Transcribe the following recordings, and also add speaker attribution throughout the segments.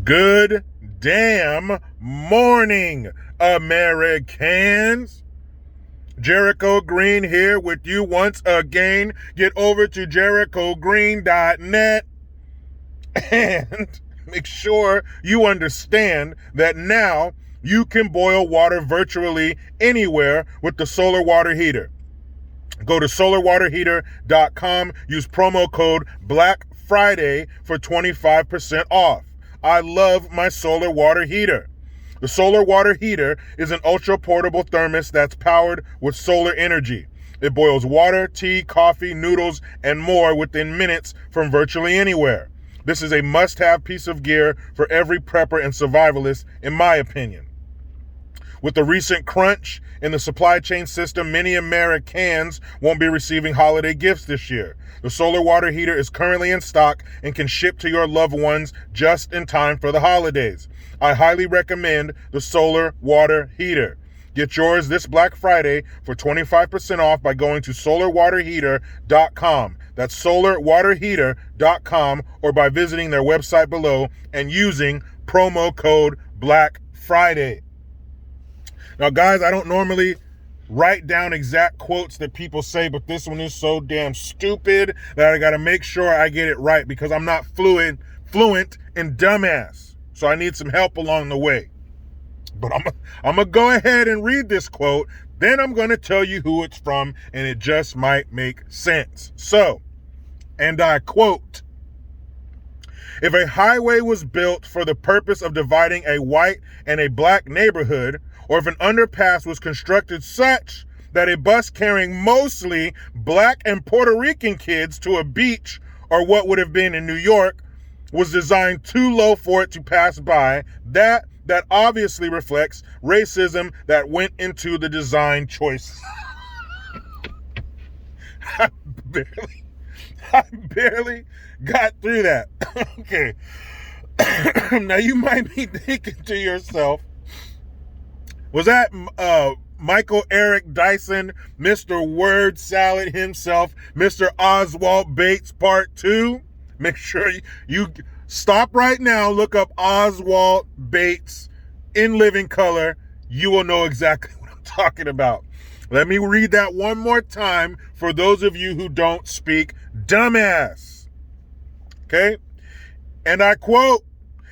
Speaker 1: Good damn morning, Americans. Jericho Green here with you once again. Get over to jerichogreen.net and make sure you understand that now you can boil water virtually anywhere with the solar water heater. Go to solarwaterheater.com, use promo code Black Friday for 25% off. I love my solar water heater. The solar water heater is an ultra portable thermos that's powered with solar energy. It boils water, tea, coffee, noodles, and more within minutes from virtually anywhere. This is a must-have piece of gear for every prepper and survivalist, in my opinion. With the recent crunch in the supply chain system, many Americans won't be receiving holiday gifts this year. The solar water heater is currently in stock and can ship to your loved ones just in time for the holidays. I highly recommend the solar water heater. Get yours this Black Friday for 25% off by going to solarwaterheater.com. That's solarwaterheater.com, or by visiting their website below and using promo code Black Friday. Now, guys, I don't normally write down exact quotes that people say, but this one is so damn stupid that I got to make sure I get it right because I'm not fluent in dumbass. So I need some help along the way. But I'm going to go ahead and read this quote. Then I'm going to tell you who it's from, and it just might make sense. So, and I quote, "If a highway was built for the purpose of dividing a white and a black neighborhood, or if an underpass was constructed such that a bus carrying mostly black and Puerto Rican kids to a beach, or what would have been in New York, was designed too low for it to pass by, that obviously reflects racism that went into the design choice." I barely got through that. Okay. Now you might be thinking to yourself, was that Michael Eric Dyson, Mr. Word Salad himself, Mr. Oswald Bates Part 2? Make sure you stop right now, look up Oswald Bates in living color. You will know exactly what I'm talking about. Let me read that one more time for those of you who don't speak dumbass. Okay? And I quote,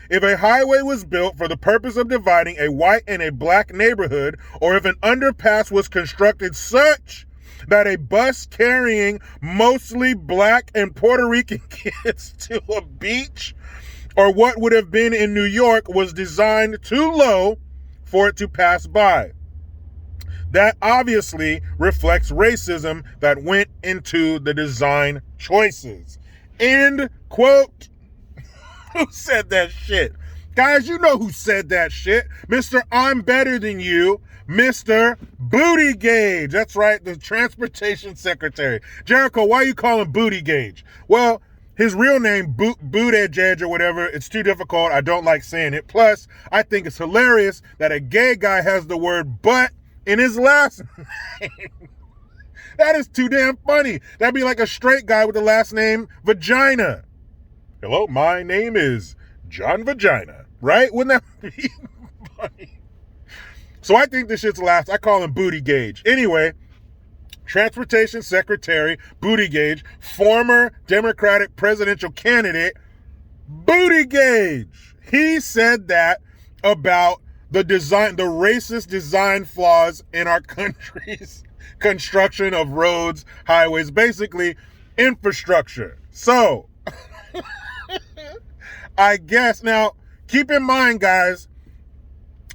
Speaker 1: "If a highway was built for the purpose of dividing a white and a black neighborhood, or if an underpass was constructed such that a bus carrying mostly black and Puerto Rican kids to a beach, or what would have been in New York, was designed too low for it to pass by, that obviously reflects racism that went into the design choices." End quote. Who said that shit? Guys, you know who said that shit. Mr. I'm Better Than You, Mr. Bootyguage. That's right, the transportation secretary. Jericho, why are you calling Bootyguage? Well, his real name, Bootyguage or whatever, it's too difficult. I don't like saying it. Plus, I think it's hilarious that a gay guy has the word butt in his last name. That is too damn funny. That'd be like a straight guy with the last name Vagina. Hello, my name is John Vagina, right? Wouldn't that be funny? So I think this shit's laughs. I call him Bootyguage. Anyway, Transportation Secretary Bootyguage, former Democratic presidential candidate Bootyguage. He said that about the racist design flaws in our country's construction of roads, highways, basically infrastructure. So, I guess, now, keep in mind, guys,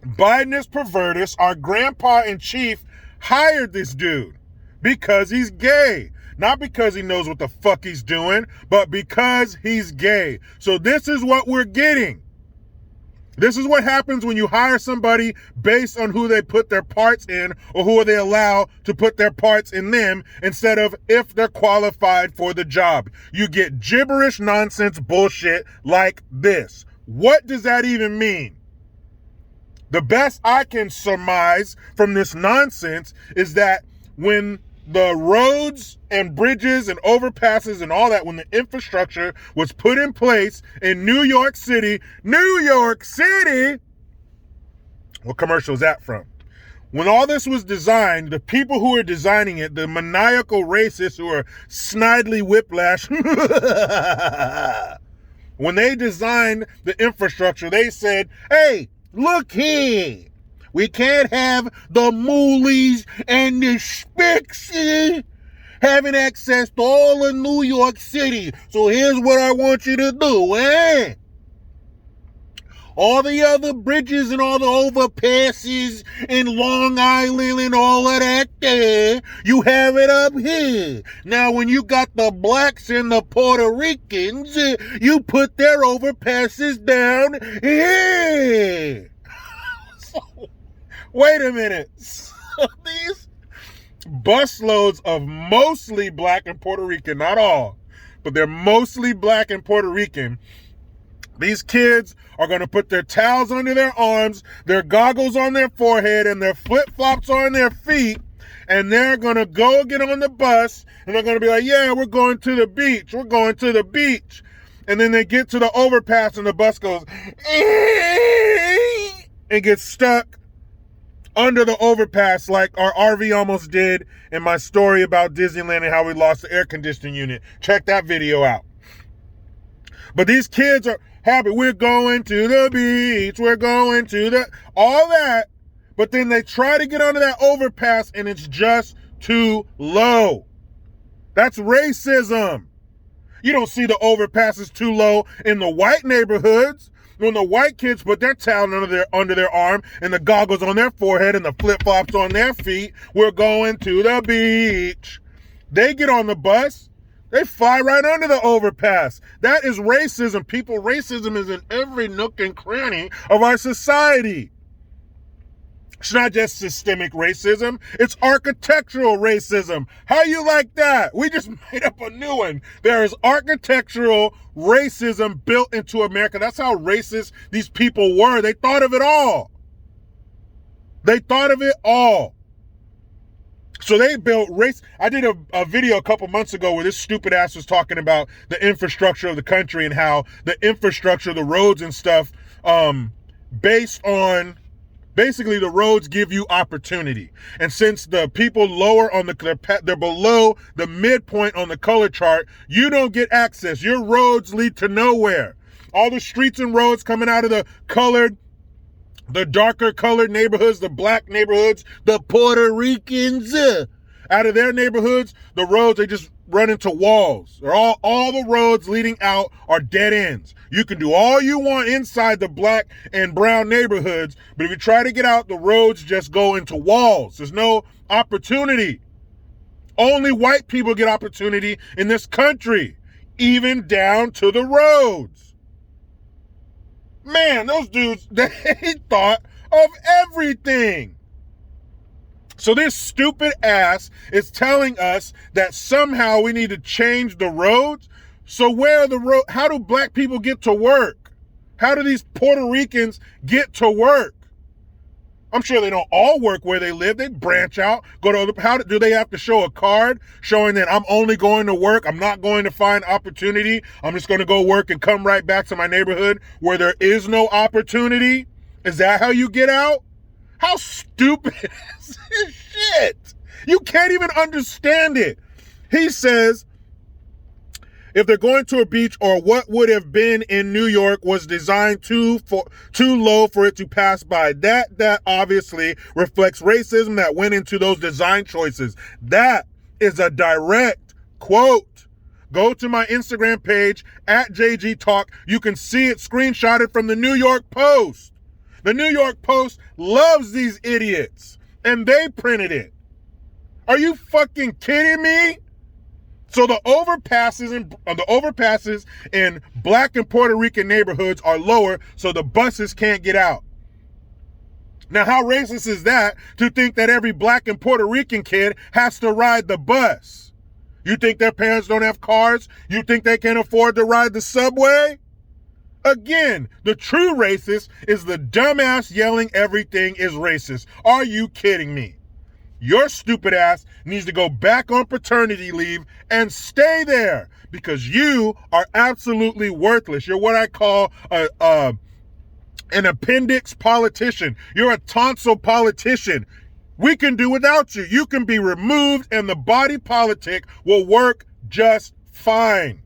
Speaker 1: Biden Pervertus, our grandpa in chief, hired this dude because he's gay. Not because he knows what the fuck he's doing, but because he's gay. So this is what we're getting. This is what happens when you hire somebody based on who they put their parts in, or who they allow to put their parts in them, instead of if they're qualified for the job. You get gibberish nonsense bullshit like this. What does that even mean? The best I can surmise from this nonsense is that when the roads and bridges and overpasses and all that, when the infrastructure was put in place in New York City, what commercial is that from? When all this was designed, the people who were designing it, the maniacal racists who are Snidely Whiplash, when they designed the infrastructure, they said, hey, look here. We can't have the moolies and the spicks having access to all of New York City. So here's what I want you to do, eh? All the other bridges and all the overpasses in Long Island and all of that there, you have it up here. Now, when you got the blacks and the Puerto Ricans, you put their overpasses down here. Wait a minute. So these busloads of mostly black and Puerto Rican, not all, but they're mostly black and Puerto Rican. These kids are going to put their towels under their arms, their goggles on their forehead, and their flip-flops on their feet, and they're going to go get on the bus, and they're going to be like, yeah, we're going to the beach. We're going to the beach. And then they get to the overpass, and the bus goes, and gets stuck under the overpass like our RV almost did in my story about Disneyland and how we lost the air conditioning unit. Check that video out. But these kids are happy. We're going to the beach. We're going to all that. But then they try to get onto that overpass and it's just too low. That's racism. You don't see the overpasses too low in the white neighborhoods. When the white kids put their towel under their arm and the goggles on their forehead and the flip-flops on their feet, we're going to the beach. They get on the bus. They fly right under the overpass. That is racism. Racism is in every nook and cranny of our society. It's not just systemic racism. It's architectural racism. How you like that? We just made up a new one. There is architectural racism built into America. That's how racist these people were. They thought of it all. So they built race. I did a video a couple months ago where this stupid ass was talking about the infrastructure of the country and how the infrastructure, the roads and stuff, based on basically the roads give you opportunity. And since the people lower on they're below the midpoint on the color chart, you don't get access. Your roads lead to nowhere. All the streets and roads coming out of the darker colored neighborhoods, the black neighborhoods, the Puerto Ricans, out of their neighborhoods, the roads, they just run into walls. They're all the roads leading out are dead ends. You can do all you want inside the black and brown neighborhoods, but if you try to get out, the roads just go into walls. There's no opportunity. Only white people get opportunity in this country, even down to the roads. Man, those dudes, they thought of everything. So this stupid ass is telling us that somehow we need to change the roads. So where are the roads? How do black people get to work? How do these Puerto Ricans get to work? I'm sure they don't all work where they live. They branch out, go to other, do they have to show a card showing that I'm only going to work? I'm not going to find opportunity. I'm just going to go work and come right back to my neighborhood where there is no opportunity. Is that how you get out? How stupid is this shit? You can't even understand it. He says, if they're going to a beach or what would have been in New York was designed too low for it to pass by. That obviously reflects racism that went into those design choices. That is a direct quote. Go to my Instagram page at JG Talk. You can see it screenshotted from the New York Post. The New York Post loves these idiots, and they printed it. Are you fucking kidding me? So the overpasses in black and Puerto Rican neighborhoods are lower, so the buses can't get out. Now, how racist is that to think that every black and Puerto Rican kid has to ride the bus? You think their parents don't have cars? You think they can afford to ride the subway? Again, the true racist is the dumbass yelling everything is racist. Are you kidding me? your stupid ass needs to go back on paternity leave and stay there because you are absolutely worthless. You're what I call an appendix politician. You're a tonsil politician. We can do without you. You can be removed and the body politic will work just fine.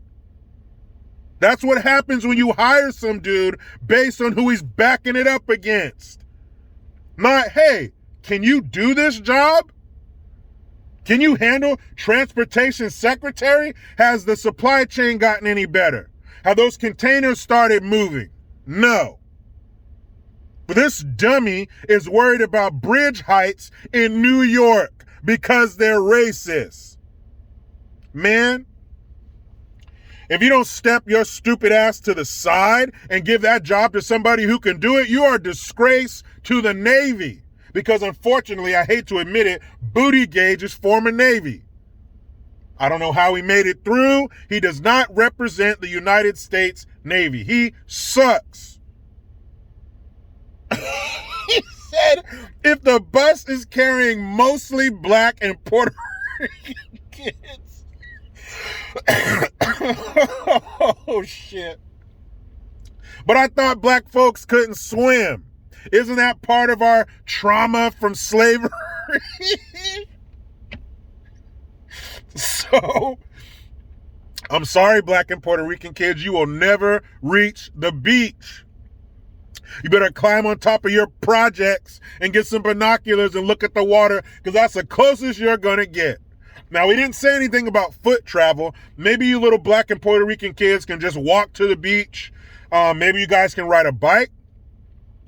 Speaker 1: That's what happens when you hire some dude based on who he's backing it up against. Not, hey, can you do this job? Can you handle transportation secretary? Has the supply chain gotten any better? Have those containers started moving? No. But this dummy is worried about bridge heights in New York because they're racist. Man, if you don't step your stupid ass to the side and give that job to somebody who can do it, you are a disgrace to the Navy. Because unfortunately, I hate to admit it, Bootyguage is former Navy. I don't know how he made it through. He does not represent the United States Navy. He sucks. He said if the bus is carrying mostly black and Puerto Rican kids. Oh, shit. But I thought black folks couldn't swim. Isn't that part of our trauma from slavery? So, I'm sorry, black and Puerto Rican kids, you will never reach the beach. You better climb on top of your projects and get some binoculars and look at the water because that's the closest you're going to get. Now, we didn't say anything about foot travel. Maybe you little black and Puerto Rican kids can just walk to the beach. Maybe you guys can ride a bike,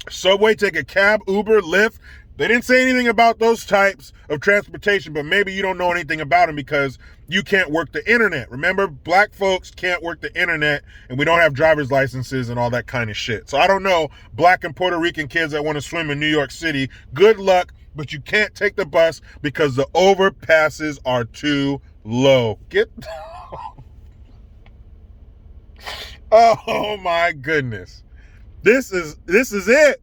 Speaker 1: subway, take a cab, Uber, Lyft. They didn't say anything about those types of transportation, but maybe you don't know anything about them because you can't work the internet. Remember, black folks can't work the internet and we don't have driver's licenses and all that kind of shit. So I don't know, black and Puerto Rican kids that want to swim in New York City, good luck, but you can't take the bus because the overpasses are too low. Get... Oh my goodness. This is it.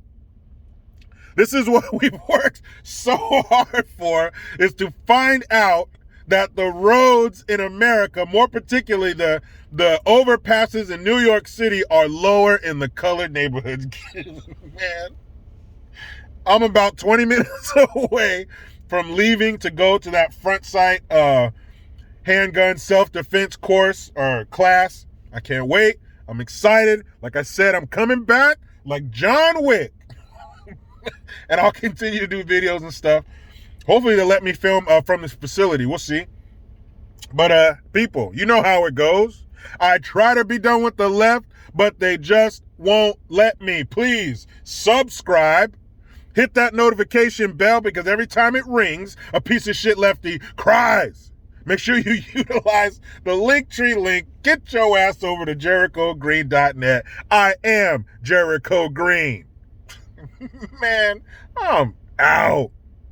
Speaker 1: This is what we've worked so hard for, is to find out that the roads in America, more particularly the overpasses in New York City, are lower in the colored neighborhoods. Man, I'm about 20 minutes away from leaving to go to that front sight handgun self-defense course or class. I can't wait. I'm excited. Like I said, I'm coming back like John Wick. And I'll continue to do videos and stuff. Hopefully they'll let me film from this facility. We'll see. But people, you know how it goes. I try to be done with the left, but they just won't let me. Please subscribe. Hit that notification bell because every time it rings, a piece of shit lefty cries. Make sure you utilize the Linktree link. Get your ass over to JerichoGreen.net. I am Jericho Green. Man, I'm out.